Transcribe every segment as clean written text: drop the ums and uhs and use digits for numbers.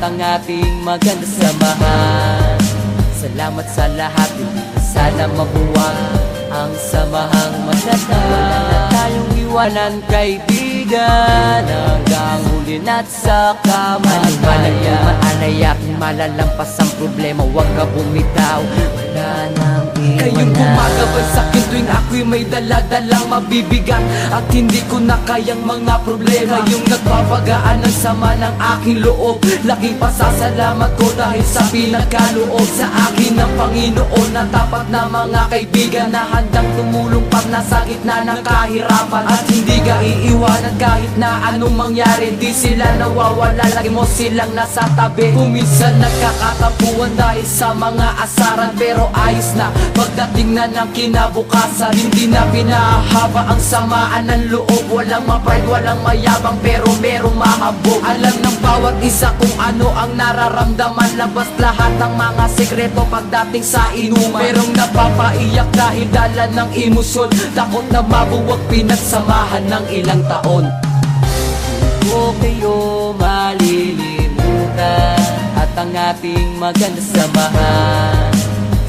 ang ating maganda samahan. Salamat sa lahat, hindi na sana mabuwag ang samahang maganda. Wala na tayong iwanan, kaibigan, hanggang huli na't sa kamatayan. Maanayakin malalampas ang problema, huwag ka bumitaw, wala nang iwanan. Kayong gumagabay sa'kin tuwing ako'y may daladalang mabibigat at hindi ko na kayang mga problema. Yung nagpapagaan ng sama ng aking loob, laking pasasalamat ko dahil sa pinagkaloob sa akin ng Panginoon na tapat na mga kaibigan na handang tumulong pag nasa gitna ng kahirapan. At hindi ka iiwanan kahit na anong mangyari, di sila nawawala, lagi mo silang nasa tabi. Kuminsan nagkakatampuan dahil sa mga asaran, pero ayos na pagdating na ng kinabukasan. Hindi na pinahaba ang samaan ng loob, walang ma-pride, walang mayabang, pero merong mahabog. Alam ng bawat isa kung ano ang nararamdaman, labas lahat ng mga sekreto pagdating sa inuman. Merong napapaiyak dahil dala ng emosyon, takot na mabuwag pinagsamahan ng ilang taon. Huwag kayo malilimutan at ang ating maganda samahan.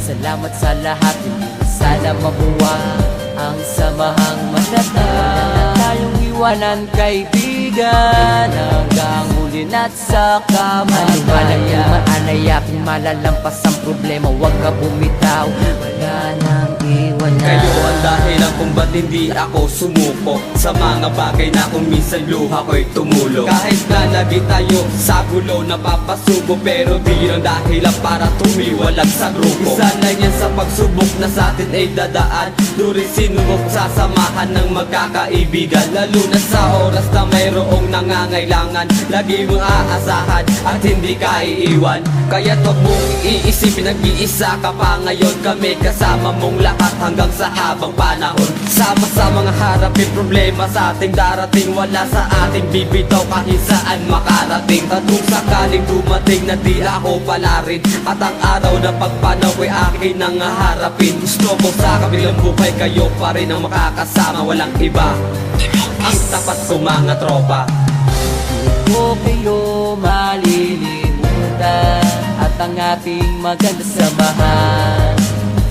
Salamat sa lahat, hindi na sana mabuwag ang samahang maganda. Wala na tayong iwanan, kaibigan, hanggang huli na't sa kamatayan. Maanayakin malalampas ang problema, huwag ka bumitaw, wala nang iwanan. Kayo ang dahilan kung ba't hindi ako sumuko sa mga bagay na kung minsan luha ko'y tumulo. Kahit na lagi tayo sa gulo napapasubo, pero di yun dahilan para tumiwalag sa grupo. Isa lang yan sa pagsubok na sa atin ay dadaan, during sinubok sa samahan ng magkakaibigan. Lalo na sa oras na mayroong nangangailangan, lagi mong aasahan at hindi ka iiwan. Kaya't huwag mong iisipin, nag-iisa ka pa ngayon. Kami kasama mong lahat hanggang sa habang panahon. Sama-sama nga harapin problema sa ating darating, wala sa ating bibitaw kahit saan makarating. At kung sakaling dumating na di ako pala rin, at ang araw na pagpanaw ay akin nang harapin. Gusto ko sa kabilang buhay kayo pa rin ang makakasama, walang iba ang tapat ko mga tropa. Huwag kayo malilimutan at ang ating maganda samahan.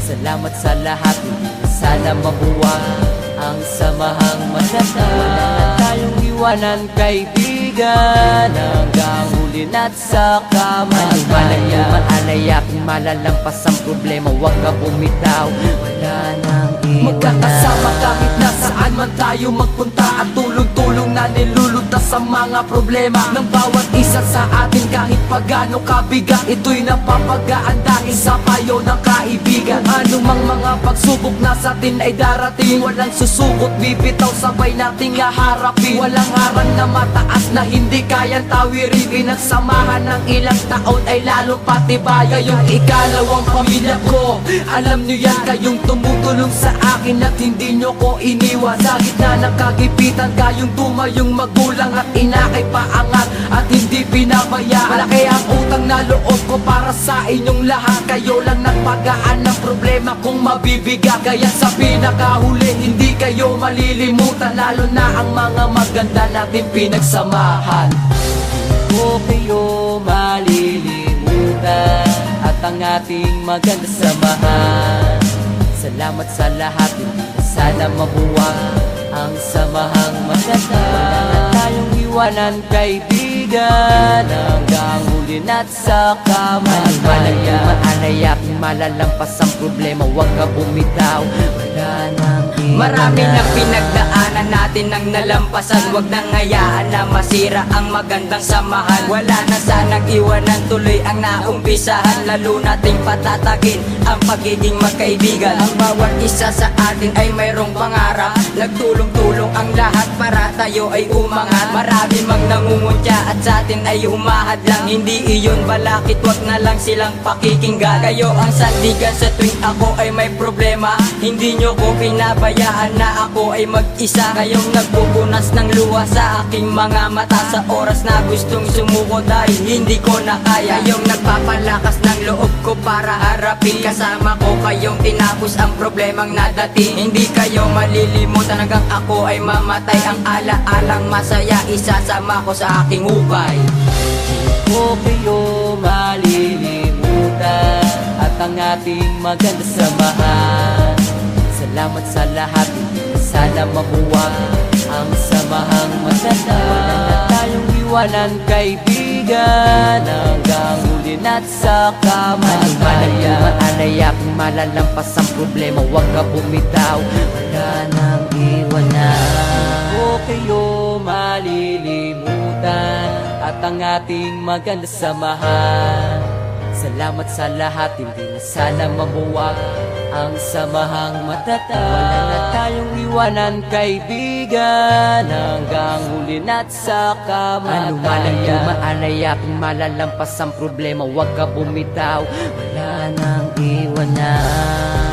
Salamat sa lahat, hindi na sana mabuwag ang samahang maganda. Wala na tayong iwanan, kaibigan, hanggang huli na't sa kamatayan. Maanayakin malalampas ang problema, huwag ka bumitaw, wala nang iwanan. Magkakasama kahit nasaan man tayo magpunta, at tulong-tulong na nilulutas sa mga problema ng bawat isa sa atin. Kahit pagano kabigat, ito'y napapagaan dahil sa payo ng kaibigan. Anumang mga pagsubok na sa atin ay darating, walang susukot, bibitaw, sabay nating haharapin. Walang harang na mataas na hindi kayang tawirin. Pinagsamahan ng ilang taon ay lalo patibay. Kayong ikalawang pamilya ko, alam nyo yan, kayong tumutulong sa akin at hindi nyo ko iniwan. Sa gitna ng kagipitan, kayong tumayong magulang at inakay paangat at hindi pinabayaan. Malaki ang utang na loob ko para sa inyong lahat. Kayo lang nagpagaan ng problema kung mabibigat. Kaya sa pinakahuli, hindi kayo malilimutan, lalo na ang mga maganda natin pinagsamahan. Huwag kayo malilimutan at ang ating maganda samahan. Salamat sa lahat, hindi na sana mabuwag ang samahang maganda. Wala na tayong iwanan, kaibigan, hanggang huli na't sa kamatayan. Maanayakin malalampas ang problema, huwag ka bumitaw, wala nang iwanan. Marami nang pinagdaanan natin nang nalampasan, wag nang hayaan na masira ang magandang samahan. Wala na sanang iwanan, tuloy ang naumpisahan, lalo nating patatagin ang pagiging magkaibigan. Ang bawat isa sa atin ay mayroong pangarap, nagtulong-tulong ang lahat para tayo ay umangat. Marami mang nangunguntya at sa atin ay humahad lang, hindi iyon balakit, wag na lang silang pakikinggan. Kayo ang sandigan sa tuwing ako ay may problema, hindi nyo ko pinabayaan na ako ay mag-isa. Kayong nagpupunas ng luha sa aking mga mata sa oras na gustong sumuko dahil hindi ko na kaya. Kayong nagpapalakas ng loob ko para harapin, kasama ko kayong tinapos ang problemang nadating. Hindi kayo malilimutan hanggang ako ay mamatay, ang ala-alang masaya isasama ko sa aking hukay. Huwag kayo ating maganda samahan. Salamat sa lahat, hindi na sana mabuwag ang samahang matanda. Wala na tayong iwanan, kaibigan, hanggang huli na't sa kamatayan. Manaya kung malalampas ang problema, huwag ka bumitaw, wala nang iwanan. O kayo malilimutan at ang ating maganda samahan. Salamat sa lahat, hindi na sana mabuwag ang samahang matatag. Wala na tayong iwanan, kaibigan, hanggang huli na't sa kamatayan. Manaya kung malalampas ang problema, huwag ka bumitaw, wala nang iwanan.